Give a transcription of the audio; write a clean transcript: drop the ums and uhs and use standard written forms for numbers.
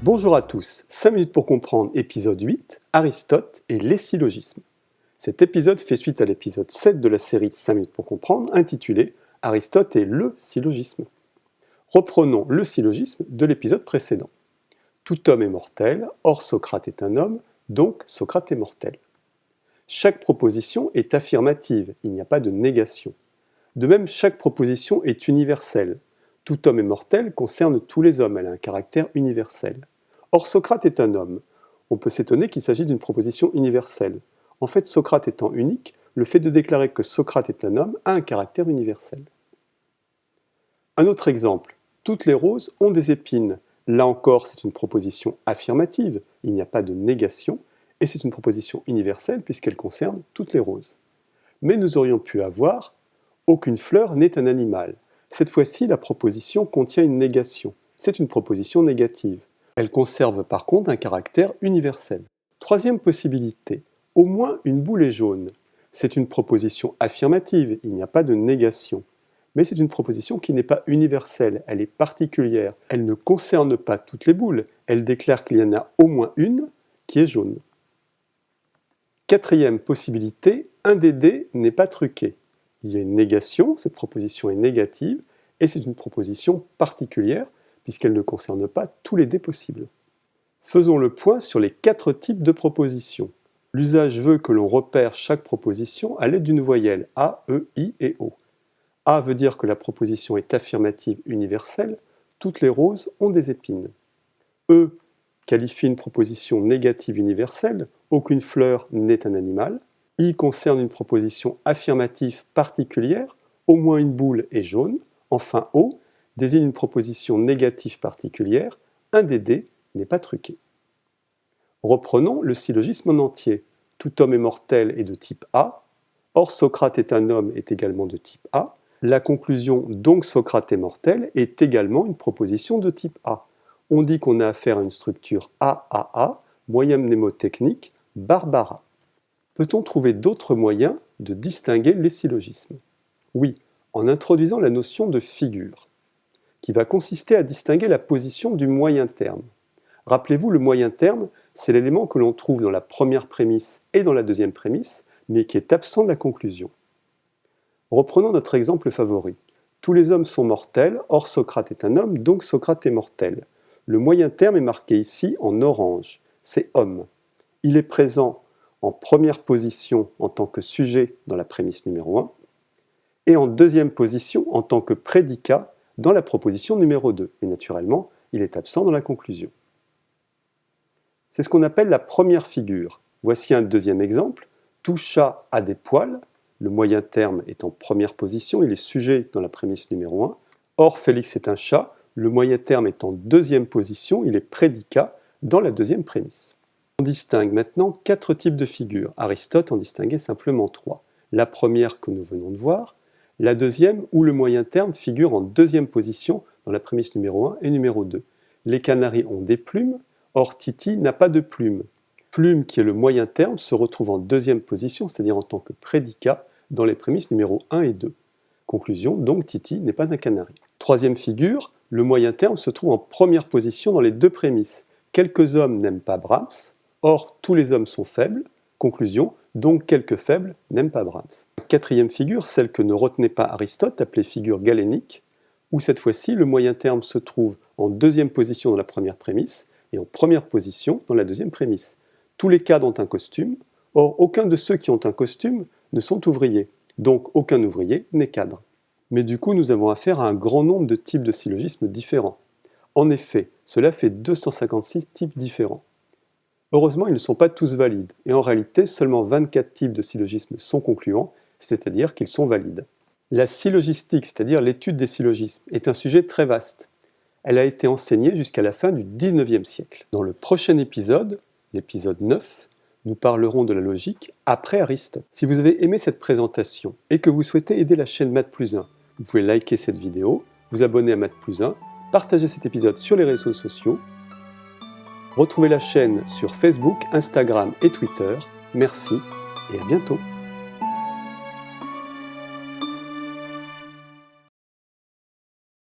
Bonjour à tous, 5 minutes pour comprendre, épisode 8, Aristote et les syllogismes. Cet épisode fait suite à l'épisode 7 de la série 5 minutes pour comprendre, intitulé Aristote et le syllogisme. Reprenons le syllogisme de l'épisode précédent. Tout homme est mortel, or Socrate est un homme, donc Socrate est mortel. Chaque proposition est affirmative, il n'y a pas de négation. De même, chaque proposition est universelle. Tout homme est mortel concerne tous les hommes, elle a un caractère universel. Or, Socrate est un homme. On peut s'étonner qu'il s'agit d'une proposition universelle. En fait, Socrate étant unique, le fait de déclarer que Socrate est un homme a un caractère universel. Un autre exemple. Toutes les roses ont des épines. Là encore, c'est une proposition affirmative, il n'y a pas de négation, et c'est une proposition universelle puisqu'elle concerne toutes les roses. Mais nous aurions pu avoir « aucune fleur n'est un animal ». Cette fois-ci, la proposition contient une négation. C'est une proposition négative. Elle conserve par contre un caractère universel. Troisième possibilité, au moins une boule est jaune. C'est une proposition affirmative, il n'y a pas de négation. Mais c'est une proposition qui n'est pas universelle, elle est particulière. Elle ne concerne pas toutes les boules, elle déclare qu'il y en a au moins une qui est jaune. Quatrième possibilité, un des dés n'est pas truqué. Il y a une négation, cette proposition est négative, et c'est une proposition particulière, puisqu'elle ne concerne pas tous les dés possibles. Faisons le point sur les 4 types de propositions. L'usage veut que l'on repère chaque proposition à l'aide d'une voyelle A, E, I et O. A veut dire que la proposition est affirmative universelle, toutes les roses ont des épines. E qualifie une proposition négative universelle, aucune fleur n'est un animal. I concerne une proposition affirmative particulière, au moins une boule est jaune. Enfin O désigne une proposition négative particulière, un des dés n'est pas truqué. Reprenons le syllogisme en entier. Tout homme est mortel est de type A, or Socrate est un homme est également de type A. La conclusion donc Socrate est mortel est également une proposition de type A. On dit qu'on a affaire à une structure AAA, moyen mnémotechnique, Barbara. Peut-on trouver d'autres moyens de distinguer les syllogismes? Oui, en introduisant la notion de figure, qui va consister à distinguer la position du moyen terme. Rappelez-vous, le moyen terme, c'est l'élément que l'on trouve dans la première prémisse et dans la deuxième prémisse, mais qui est absent de la conclusion. Reprenons notre exemple favori. Tous les hommes sont mortels, or Socrate est un homme, donc Socrate est mortel. Le moyen terme est marqué ici en orange, c'est homme. Il est présent en première position en tant que sujet dans la prémisse numéro 1, et en deuxième position en tant que prédicat dans la proposition numéro 2. Et naturellement, il est absent dans la conclusion. C'est ce qu'on appelle la première figure. Voici un deuxième exemple. Tout chat a des poils. Le moyen terme est en première position, il est sujet dans la prémisse numéro 1. Or, Félix est un chat. Le moyen terme est en deuxième position, il est prédicat dans la deuxième prémisse. On distingue maintenant 4 types de figures. Aristote en distinguait simplement 3. La première que nous venons de voir, la deuxième où le moyen terme figure en deuxième position dans la prémisse numéro 1 et numéro 2. Les canaris ont des plumes, or Titi n'a pas de plumes. Plume, qui est le moyen terme, se retrouve en deuxième position, c'est-à-dire en tant que prédicat, dans les prémisses numéro 1 et 2. Conclusion, donc Titi n'est pas un canari. Troisième figure, le moyen terme se trouve en première position dans les 2 prémisses. Quelques hommes n'aiment pas Brahms, or tous les hommes sont faibles. Conclusion, donc quelques faibles n'aiment pas Brahms. Quatrième figure, celle que ne retenait pas Aristote, appelée figure galénique, où cette fois-ci le moyen terme se trouve en deuxième position dans la première prémisse et en première position dans la deuxième prémisse. Tous les cadres ont un costume, or aucun de ceux qui ont un costume ne sont ouvriers, donc aucun ouvrier n'est cadre. Mais du coup, nous avons affaire à un grand nombre de types de syllogismes différents. En effet, cela fait 256 types différents. Heureusement, ils ne sont pas tous valides, et en réalité, seulement 24 types de syllogismes sont concluants, c'est-à-dire qu'ils sont valides. La syllogistique, c'est-à-dire l'étude des syllogismes, est un sujet très vaste. Elle a été enseignée jusqu'à la fin du XIXe siècle. Dans le prochain épisode, l'épisode 9, nous parlerons de la logique après Aristote. Si vous avez aimé cette présentation et que vous souhaitez aider la chaîne Math+1, vous pouvez liker cette vidéo, vous abonner à Math+1, partager cet épisode sur les réseaux sociaux. Retrouvez la chaîne sur Facebook, Instagram et Twitter. Merci et à bientôt.